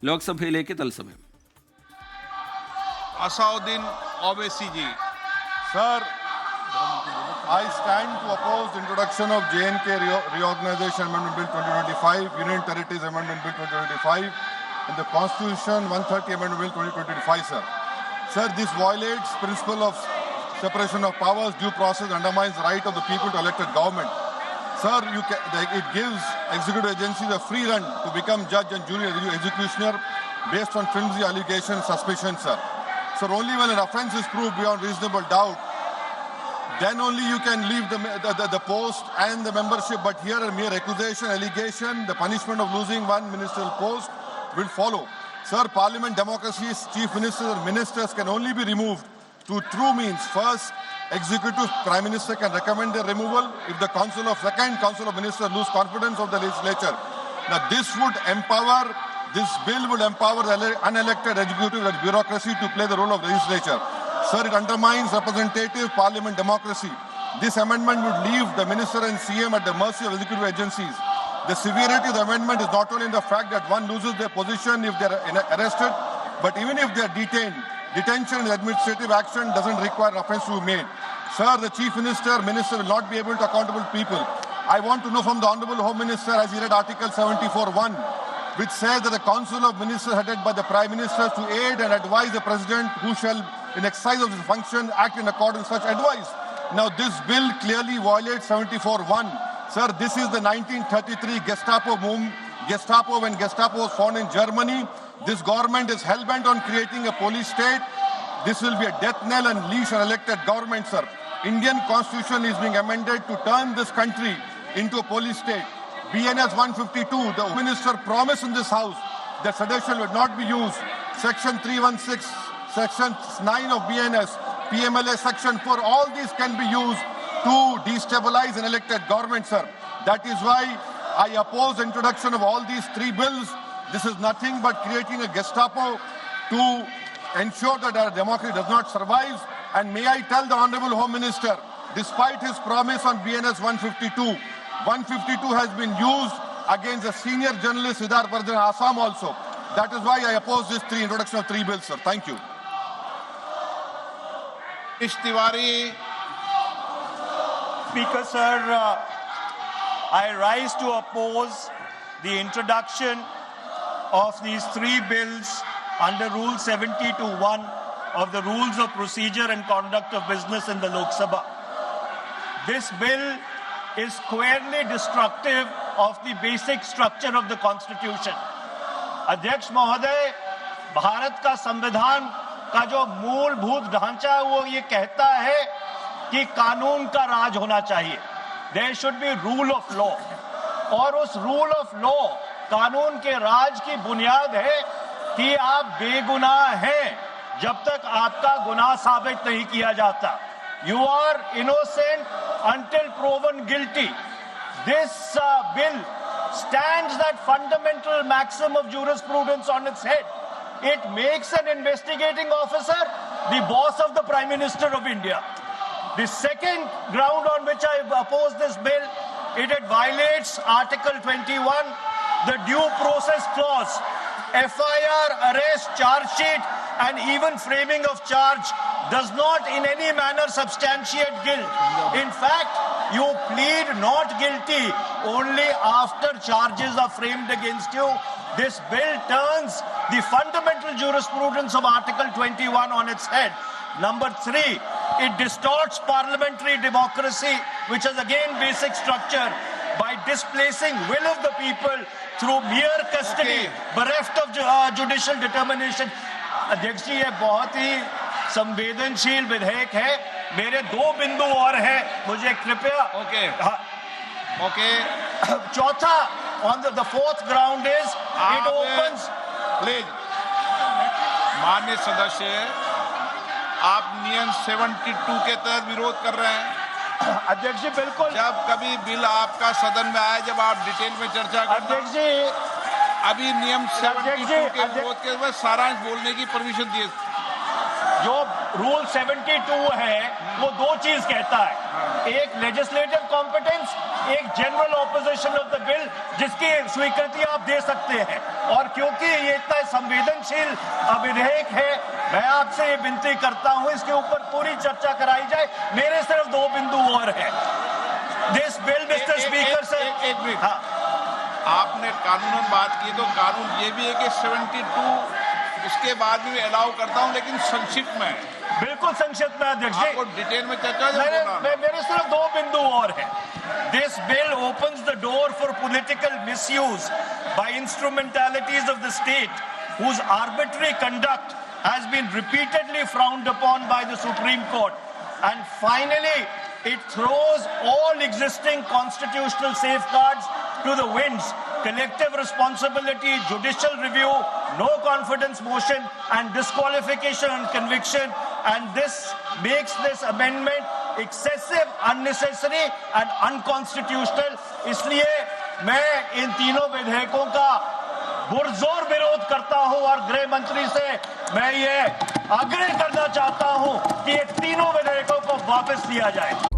ലോക്സഭയിലേക്ക് തത്സമയം. അസൗദ്ദീൻ Owaisi ji. Sir, I stand to oppose the introduction of JNK Reorganization Amendment Bill 2025, Union Territories Amendment Bill 2025, and the Constitution 130 Amendment Bill 2025, sir. Sir, this violates principle of separation of powers, due process, undermines the right of the people to elected government. Sir, it gives executive agencies a free run to become judge and jury executioner based on flimsy allegations, suspicions, sir. Sir, only when an offence is proved beyond reasonable doubt, then only you can leave the post and the membership. But here a mere accusation, allegation, the punishment of losing one ministerial post will follow. Sir, Parliament democracy's chief ministers and ministers can only be removed through true means. First, executive prime minister can recommend their removal if the second council of ministers lose confidence of the legislature. Now this bill would empower the unelected executive and bureaucracy to play the role of legislature. Sir, it undermines representative parliament democracy. This amendment would leave the minister and CM at the mercy of executive agencies. The severity of the amendment is not only in the fact that one loses their position if they are arrested, but even if they are detained. Detention and administrative action doesn't require offence to be made. Sir, the chief minister will not be able to accountable people. I want to know from the Honourable Home Minister, as he read Article 74(1), which says that the Council of Ministers headed by the Prime Minister to aid and advise the President who shall, in exercise of his function, act in accordance with such advice. Now, this bill clearly violates 74(1). Sir, this is the 1933 Gestapo when Gestapo was found in Germany. This government is hell-bent on creating a police state. This will be a death knell and leash on elected government, sir. Indian Constitution is being amended to turn this country into a police state. BNS 152, the minister promised in this house that sedition would not be used. Section 316, Section 9 of BNS, PMLA Section 4, all these can be used to destabilize an elected government, sir. That is why I oppose the introduction of all these three bills. This is nothing but creating a Gestapo to ensure that our democracy does not survive. And may I tell the Honourable Home Minister, despite his promise on BNS 152 has been used against a senior journalist, Siddharth Vardhan, Assam also. That is why I oppose this introduction of three bills, sir. Thank you. Tiwari. Speaker, sir, I rise to oppose the introduction of these three bills under Rule 70(1) of the Rules of Procedure and Conduct of Business in the Lok Sabha. This bill is squarely destructive of the basic structure of the Constitution. अध्यक्ष महोदय, भारत का संविधान का जो मूलभूत ढांचा है वो ये कहता है कि कानून का राज होना चाहिए. There should be rule of law. और उस rule of law, कानून के राज की बुनियाद है कि आप बेगुनाह हैं जब तक आपका गुनाह साबित नहीं किया जाता. You are innocent until proven guilty. This bill stands that fundamental maxim of jurisprudence on its head. It makes an investigating officer the boss of the Prime Minister of India. The second ground on which I oppose this bill, it violates Article 21, the due process clause. FIR, arrest, charge sheet, and even framing of charge does not in any manner substantiate guilt. In fact, you plead not guilty only after charges are framed against you. This bill turns the fundamental jurisprudence of Article 21 on its head. Number 3, it distorts parliamentary democracy, which is again basic structure, by displacing will of the people through mere custody, bereft of judicial determination. अध्यक्ष जी, ये बहुत ही संवेदनशील विधेयक है. मेरे 2 बिंदु और हैं, मुझे कृपया. ओके. चौथा, on the fourth ground is it opens. Please माननीय सदस्य, आप नियम 72 के तहत विरोध कर रहे हैं. अध्यक्ष जी बिल्कुल. जब कभी बिल आपका सदन में आए, जब आप डिटेल में चर्चा करना. अध्यक्ष जी, अभी नियम 72 के विरोध के बाद सारांश बोलने की परमिशन दिए. जो रूल 72 है वो दो चीज कहता है, एक लेजिस्लेटिव कॉम्पिटेंस, एक general opposition of the bill जिसकी स्वीकृति आप दे सकते हैं। और क्योंकि ये इतना संवेदनशील विधेयक है, मैं आपसे ये विनती करता हूं इसके ऊपर पूरी चर्चा कराई जाए। मेरे सिर्फ दो बिंदु और हैं। दिस बिल मिस्टर स्पीकर से एक मिनट, हाँ, आपने कानूनन बात की तो कानून ये भी है कि 72 उसके बाद भी अलाउ करता हूं, लेकिन संक्षिप्त में, बिल्कुल संक्षिप्त में अध्यक्ष जी। आपको डिटेल में चर्चा करना। मेरे सिर्फ दो बिंदु और हैं। This bill opens the door for political misuse by instrumentalities of the state whose arbitrary conduct has been repeatedly frowned upon by the Supreme Court. And finally, it throws all existing constitutional safeguards to the winds. Collective responsibility, judicial review, no confidence motion and disqualification on conviction. And this makes this amendment excessive, unnecessary and unconstitutional. इसलिए मैं इन तीनों विधेयकों का पुरजोर विरोध करता हूं और गृह मंत्री से मैं ये आग्रह करना चाहता हूं कि ये तीनों विधेयकों को वापस लिया जाए।